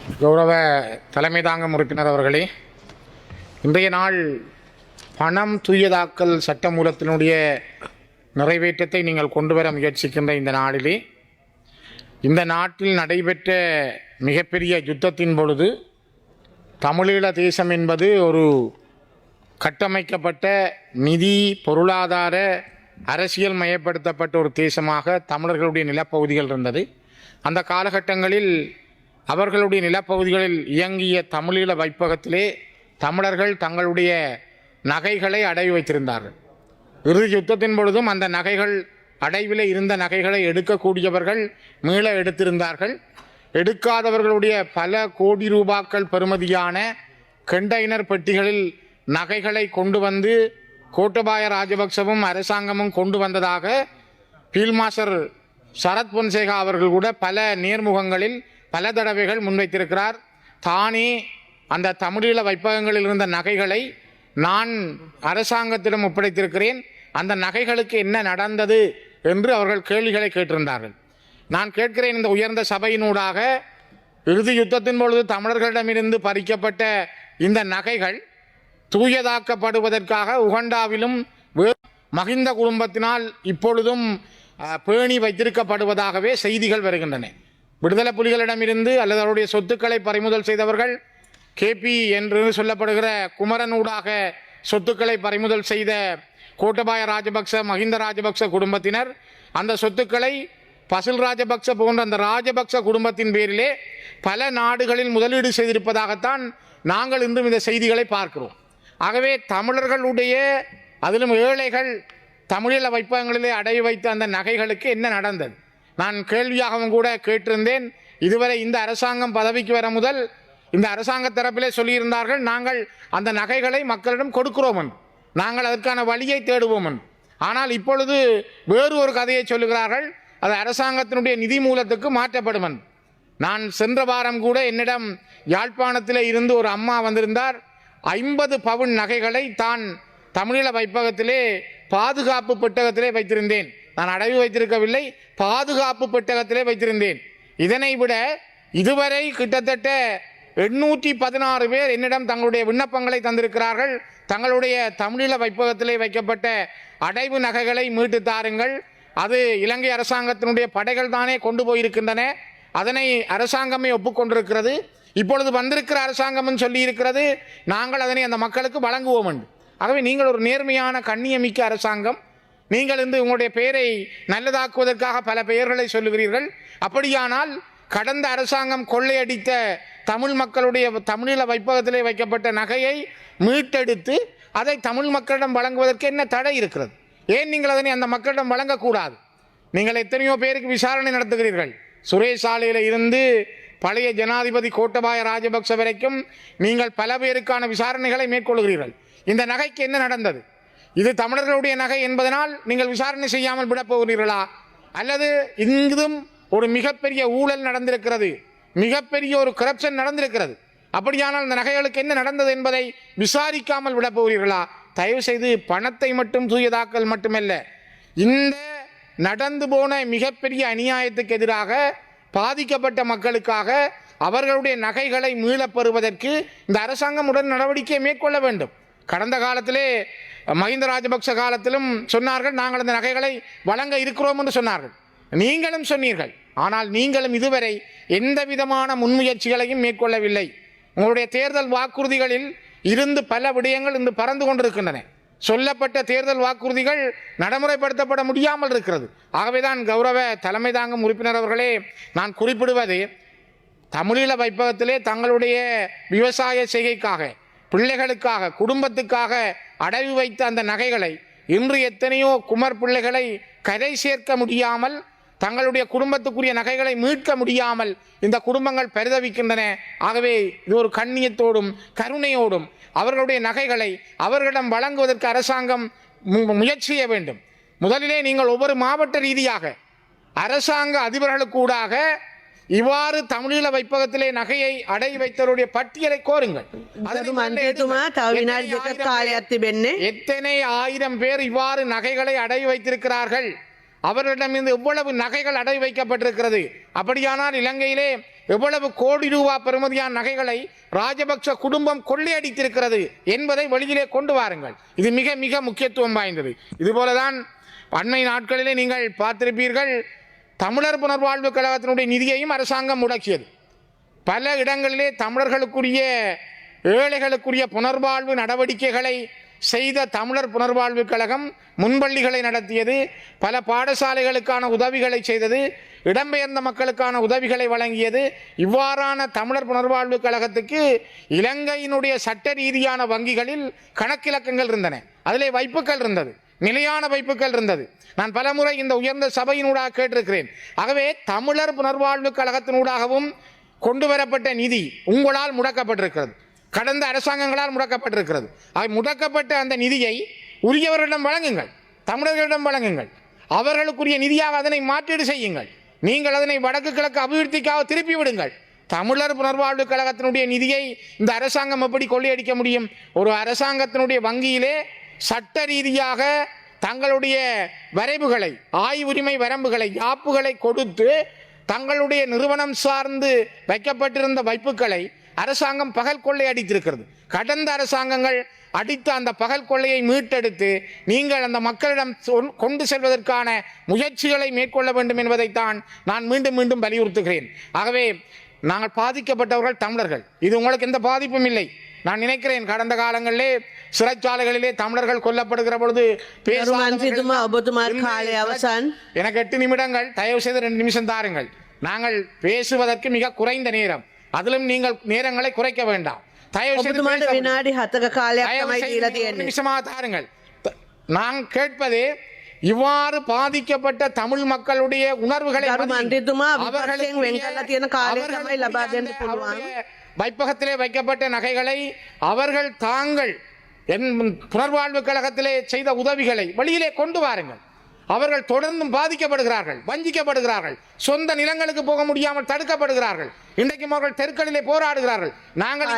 கௌரவ தலைமை தாங்கும் உறுப்பினர் அவர்களே, இன்றைய நாள் பணம் தூயதாக்கல் சட்டமூலத்தினுடைய நிறைவேற்றத்தை நீங்கள் கொண்டு வர முயற்சிக்கின்ற இந்த நாளிலே, இந்த நாட்டில் நடைபெற்ற மிகப்பெரிய யுத்தத்தின் பொழுது தமிழீழ தேசம் என்பது ஒரு கட்டமைக்கப்பட்ட நிதி பொருளாதார அரசியல் மயப்படுத்தப்பட்ட ஒரு தேசமாக தமிழர்களுடைய நிலப்பகுதிகள் இருந்தது. அந்த காலகட்டங்களில் அவர்களுடைய நிலப்பகுதிகளில் இயங்கிய தமிழீழ வைப்பகத்திலே தமிழர்கள் தங்களுடைய நகைகளை அடகு வைத்திருந்தார்கள். இறுதி யுத்தத்தின் பொழுதும் அந்த நகைகள் அடைவிலே இருந்த நகைகளை எடுக்கக்கூடியவர்கள் மீள எடுத்திருந்தார்கள். எடுக்காதவர்களுடைய பல கோடி ரூபாக்கள் பெறுமதியான கண்டெய்னர் பெட்டிகளில் நகைகளை கொண்டு வந்து கோட்டபாய ராஜபக்சவும் அரசாங்கமும் கொண்டு வந்ததாக ஃபீல்ட் மார்ஷல் சரத் பொன்சேகா அவர்கள் கூட பல நேர்முகங்களில் பல தடவைகள் முன்வைத்திருக்கிறார். தானே அந்த தமிழீழ வைப்பகங்களில் இருந்த நகைகளை நான் அரசாங்கத்திடம் ஒப்படைத்திருக்கிறேன், அந்த நகைகளுக்கு என்ன நடந்தது என்று அவர்கள் கேள்விகளை கேட்டிருந்தார்கள். நான் கேட்கிறேன், இந்த உயர்ந்த சபையினூடாக இறுதி யுத்தத்தின் பொழுது தமிழர்களிடமிருந்து பறிக்கப்பட்ட இந்த நகைகள் தூயதாக்கப்படுவதற்காக உகண்டாவிலும் மஹிந்த குடும்பத்தினால் இப்பொழுதும் பேணி வைத்திருக்கப்படுவதாகவே செய்திகள் வருகின்றன. விடுதலை புலிகளிடமிருந்து அல்லது அவருடைய சொத்துக்களை பறிமுதல் செய்தவர்கள் கேபி என்று சொல்லப்படுகிற குமரனூடாக சொத்துக்களை பறிமுதல் செய்த கோட்டபாய ராஜபக்ச மஹிந்த ராஜபக்ச குடும்பத்தினர் அந்த சொத்துக்களை பசில் ராஜபக்ச போன்ற அந்த ராஜபக்ச குடும்பத்தின் பேரிலே பல நாடுகளில் முதலீடு செய்திருப்பதாகத்தான் நாங்கள் இன்றும் இந்த செய்திகளை பார்க்கிறோம். ஆகவே தமிழர்களுடைய அதிலும் ஏழைகள் தமிழீழ வைப்பகங்களிலே அடகு வைத்த அந்த நகைகளுக்கு என்ன நடந்தது? நான் கேள்வியாகவும் கூட கேட்டிருந்தேன். இதுவரை இந்த அரசாங்கம் பதவிக்கு வர முதல் இந்த அரசாங்க தரப்பிலே சொல்லியிருந்தார்கள், நாங்கள் அந்த நகைகளை மக்களிடம் கொடுக்கிறோம் என்று, நாங்கள் அதற்கான வழியை தேடுவோம் என்று. ஆனால் இப்பொழுது வேறு ஒரு கதையை சொல்லுகிறார்கள், அது அரசாங்கத்தினுடைய நிதி மூலத்துக்கு மாற்றப்படும் என்று. நான் சென்ற வாரம் கூட என்னிடம் யாழ்ப்பாணத்தில் இருந்து ஒரு அம்மா வந்திருந்தார். 50 பவுன் நகைகளை தான் தமிழீழ வைப்பகத்திலே பாதுகாப்பு பெட்டகத்திலே வைத்திருந்தேன், நான் அடகு வைத்திருக்கவில்லை, பாதுகாப்பு பெட்டகத்திலே வைத்திருந்தேன். இதனை விட இதுவரை கிட்டத்தட்ட 816 பேர் என்னிடம் தங்களுடைய விண்ணப்பங்களை தந்திருக்கிறார்கள். தங்களுடைய தமிழீழ வைப்பகத்திலே வைக்கப்பட்ட அடைவு நகைகளை மீட்டு தாருங்கள், அது இலங்கை அரசாங்கத்தினுடைய படைகள் தானே கொண்டு போயிருக்கின்றன, அதனை அரசாங்கமே ஒப்புக்கொண்டிருக்கிறது, இப்பொழுது வந்திருக்கிற அரசாங்கம்னு சொல்லி இருக்கிறது, நாங்கள் அதனை அந்த மக்களுக்கு வழங்குவோம் என்று. ஆகவே நீங்கள் ஒரு நேர்மையான கண்ணியமிக்க அரசாங்கம், நீங்கள் உங்களுடைய பெயரை நல்லதாக்குவதற்காக பல பெயர்களை சொல்லுகிறீர்கள். அப்படியானால் கடந்த அரசாங்கம் கொள்ளையடித்த தமிழ் மக்களுடைய தமிழீழ வைப்பகத்திலே வைக்கப்பட்ட நகையை மீட்டெடுத்து அதை தமிழ் மக்களிடம் வழங்குவதற்கு என்ன தடை இருக்கிறது? ஏன் நீங்கள் அதனை அந்த மக்களிடம் வழங்கக்கூடாது? நீங்கள் எத்தனையோ பேருக்கு விசாரணை நடத்துகிறீர்கள். சுரேஷ் ஆலையில் இருந்து பழைய ஜனாதிபதி கோட்டபாய ராஜபக்ச வரைக்கும் நீங்கள் பல பேருக்கான விசாரணைகளை மேற்கொள்கிறீர்கள். இந்த நகைக்கு என்ன நடந்தது? இது தமிழர்களுடைய நகை என்பதனால் நீங்கள் விசாரணை செய்யாமல் விடப் போகிறீர்களா? அல்லது இங்கும் ஒரு மிகப்பெரிய ஊழல் நடந்திருக்கிறது, மிகப்பெரிய ஒரு கரப்ஷன் நடந்திருக்கிறது, அப்படியானால் இந்த நகைகளுக்கு என்ன நடந்தது என்பதை விசாரிக்காமல் விடப் போகிறீர்களா? தயவு செய்து பணத்தை மட்டும் தூயதாக்கல் மட்டுமல்ல, இந்த நடந்து போன மிகப்பெரிய அநியாயத்துக்கு எதிராக பாதிக்கப்பட்ட மக்களுக்காக அவர்களுடைய நகைகளை மீளப் பெறுவதற்கு இந்த அரசாங்கம் உடன் நடவடிக்கை மேற்கொள்ள வேண்டும். கடந்த காலத்திலே மஹிந்த ராஜபக்ச காலத்திலும் சொன்னார்கள், நாங்கள் அந்த நகைகளை வழங்க இருக்கிறோம் என்று சொன்னார்கள், நீங்களும் சொன்னீர்கள். ஆனால் நீங்களும் இதுவரை எந்த விதமான முன்முயற்சிகளையும் மேற்கொள்ளவில்லை. உங்களுடைய தேர்தல் வாக்குறுதிகளில் இருந்து பல விடயங்கள் இன்று பறந்து கொண்டிருக்கின்றன. சொல்லப்பட்ட தேர்தல் வாக்குறுதிகள் நடைமுறைப்படுத்தப்பட முடியாமல் இருக்கிறது. ஆகவேதான் கௌரவ தலைமை தாங்கும் உறுப்பினர் அவர்களே, நான் குறிப்பிடுவது, தமிழீழ வைப்பகத்திலே தங்களுடைய விவசாய செய்கைக்காக, பிள்ளைகளுக்காக, குடும்பத்துக்காக அடகு வைத்த அந்த நகைகளை இன்று எத்தனையோ குமர் பிள்ளைகளை கரை சேர்க்க முடியாமல், தங்களுடைய குடும்பத்துக்குரிய நகைகளை மீட்க முடியாமல் இந்த குடும்பங்கள் பரிதவிக்கின்றன. ஆகவே இது ஒரு கண்ணியத்தோடும் கருணையோடும் அவர்களுடைய நகைகளை அவர்களிடம் வழங்குவதற்கு அரசாங்கம் முயற்சி செய்ய வேண்டும். முதலிலே நீங்கள் ஒவ்வொரு மாவட்ட ரீதியாக அரசாங்க அதிபர்களுக்கூடாக இவ்வாறு தமிழீழ வைப்பகத்திலே நகையை அடை வைத்தவருடைய பட்டியலை கோருங்கள். எத்தனை ஆயிரம் பேர் இவ்வாறு நகைகளை அடை வைத்திருக்கிறார்கள், அவர்களிடமிருந்து எவ்வளவு நகைகள் அடை வைக்கப்பட்டிருக்கிறது. அப்படியானால் இலங்கையிலே எவ்வளவு கோடி ரூபாய் பெறுமதியான நகைகளை ராஜபக்ஷ குடும்பம் கொள்ளையடித்திருக்கிறது என்பதை வெளியிலே கொண்டு வாருங்கள். இது மிக மிக முக்கியத்துவம் வாய்ந்தது. இதுபோலதான் அண்மை நாட்களிலே நீங்கள் பார்த்திருப்பீர்கள், தமிழர் புனர்வாழ்வு கழகத்தினுடைய நிதியையும் அரசாங்கம் முடக்கியது. பல இடங்களிலே தமிழர்களுக்குரிய ஏழைகளுக்குரிய புனர்வாழ்வு நடவடிக்கைகளை செய்த தமிழர் புனர்வாழ்வு கழகம் முன்பள்ளிகளை நடத்தியது, பல பாடசாலைகளுக்கான உதவிகளை செய்தது, இடம்பெயர்ந்த மக்களுக்கான உதவிகளை வழங்கியது. இவ்வாறான தமிழர் புனர்வாழ்வு கழகத்துக்கு இலங்கையினுடைய சட்ட ரீதியான வங்கிகளில் கணக்கிலக்கங்கள் இருந்தன, அதிலே வைப்புகள் இருந்தது, நிலையான வைப்புகள் இருந்தது. நான் பலமுறை இந்த உயர்ந்த சபையினூடாக கேட்டிருக்கிறேன். ஆகவே தமிழர் புனர்வாழ்வு கழகத்தினூடாகவும் கொண்டு வரப்பட்ட நிதி உங்களால் முடக்கப்பட்டிருக்கிறது, கடந்த அரசாங்கங்களால் முடக்கப்பட்டிருக்கிறது. முடக்கப்பட்ட அந்த நிதியை உரியவர்களிடம் வழங்குங்கள், தமிழர்களிடம் வழங்குங்கள், அவர்களுக்குரிய நிதியாக அதனை மாற்றீடு செய்யுங்கள். நீங்கள் அதனை வடக்கு கிழக்கு அபிவிருத்திக்காக திருப்பி விடுங்கள். தமிழர் புனர்வாழ்வு கழகத்தினுடைய நிதியை இந்த அரசாங்கம் எப்படி கொள்ளையடிக்க முடியும்? ஒரு அரசாங்கத்தினுடைய வங்கியிலே சட்ட ரீதியாக தங்களுடைய வரைவுகளை, ஆய்வுரிமை வரம்புகளை, யாப்புகளை கொடுத்து தங்களுடைய நிறுவனம் சார்ந்து வைக்கப்பட்டிருந்த வைப்புகளை அரசாங்கம் பகல் கொள்ளை அடித்திருக்கிறது. கடந்த அரசாங்கங்கள் அடித்த அந்த பகல் கொள்ளையை மீட்டெடுத்து நீங்கள் அந்த மக்களிடம் கொண்டு செல்வதற்கான முயற்சிகளை மேற்கொள்ள வேண்டும் என்பதைத்தான் நான் மீண்டும் மீண்டும் வலியுறுத்துகிறேன். ஆகவே நாங்கள் பாதிக்கப்பட்டவர்கள் தமிழர்கள். இது உங்களுக்கு எந்த பாதிப்பும் இல்லை. நான் நினைக்கிறேன் கடந்த காலங்களிலே சிறைச்சாலைகளிலே தமிழர்கள் கொல்லப்படுகிற பொழுது எனக்கு 8 நிமிடங்கள், தயவு செய்து 2 நிமிஷம் தாருங்கள். நாங்கள் பேசுவதற்கு மிக குறைந்த நேரம், அதிலும் நீங்கள் நேரங்களை குறைக்க வேண்டாம். தயவு செய்து நிமிஷமாக தாருங்கள். நான் கேட்பது, இவ்வாறு பாதிக்கப்பட்ட தமிழ் மக்களுடைய உணர்வுகளை வைப்பகத்திலே வைக்கப்பட்ட நகைகளை அவர்கள் தாங்கள் புனர்வாழ்வு கழகத்திலே செய்த உதவிகளை வெளியிலே கொண்டு வாருங்கள். அவர்கள் தொடர்ந்தும் பாதிக்கப்படுகிறார்கள், வஞ்சிக்கப்படுகிறார்கள், சொந்த நிலங்களுக்கு போக முடியாமல் தடுக்கப்படுகிறார்கள். இன்றைக்கும் அவர்கள் தெருக்களிலே போராடுகிறார்கள். நாங்கள்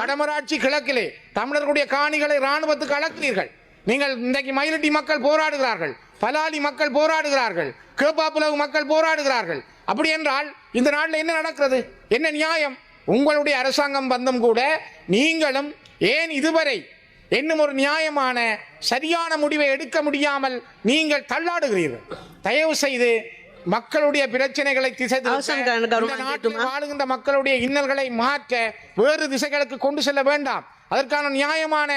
வடமராட்சி கிழக்கிலே தமிழர்களுடைய காணிகளை இராணுவத்துக்கு அழக்கிறீர்கள். நீங்கள் இன்றைக்கு மயிலட்டி மக்கள் போராடுகிறார்கள், பலாலி மக்கள் போராடுகிறார்கள், கேப்பாப்புலவு மக்கள் போராடுகிறார்கள். அப்படி என்றால் இந்த நாட்டில் என்ன நடக்கிறது? என்ன நியாயம்? உங்களுடைய அரசாங்கம் வந்தும் கூட நீங்களும் ஏன் இதுவரை இன்னும் ஒரு நியாயமான சரியான முடிவை எடுக்க முடியாமல் நீங்கள் தள்ளாடுகிறீர்கள்? தயவு செய்து மக்களுடைய பிரச்சனைகளை வாழுகின்ற மக்களுடைய இன்னல்களை மாற்ற வேறு திசைகளுக்கு கொண்டு செல்ல வேண்டாம். அதற்கான நியாயமான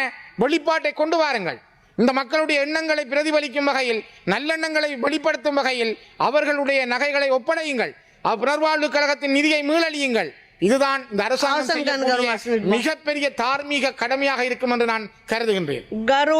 வெளிப்பாட்டை கொண்டு வாருங்கள். இந்த மக்களுடைய எண்ணங்களை பிரதிபலிக்கும் வகையில், நல்லெண்ணங்களை வெளிப்படுத்தும் வகையில் அவர்களுடைய நகைகளை ஒப்படையுங்கள். புனர்வாழ்வு கழகத்தின் நிதியை மீளழியுங்கள். இதுதான் இந்த அரசாங்கம் மிகப்பெரிய தார்மீக கடமையாக இருக்கும் என்று நான் கருதுகின்றேன்.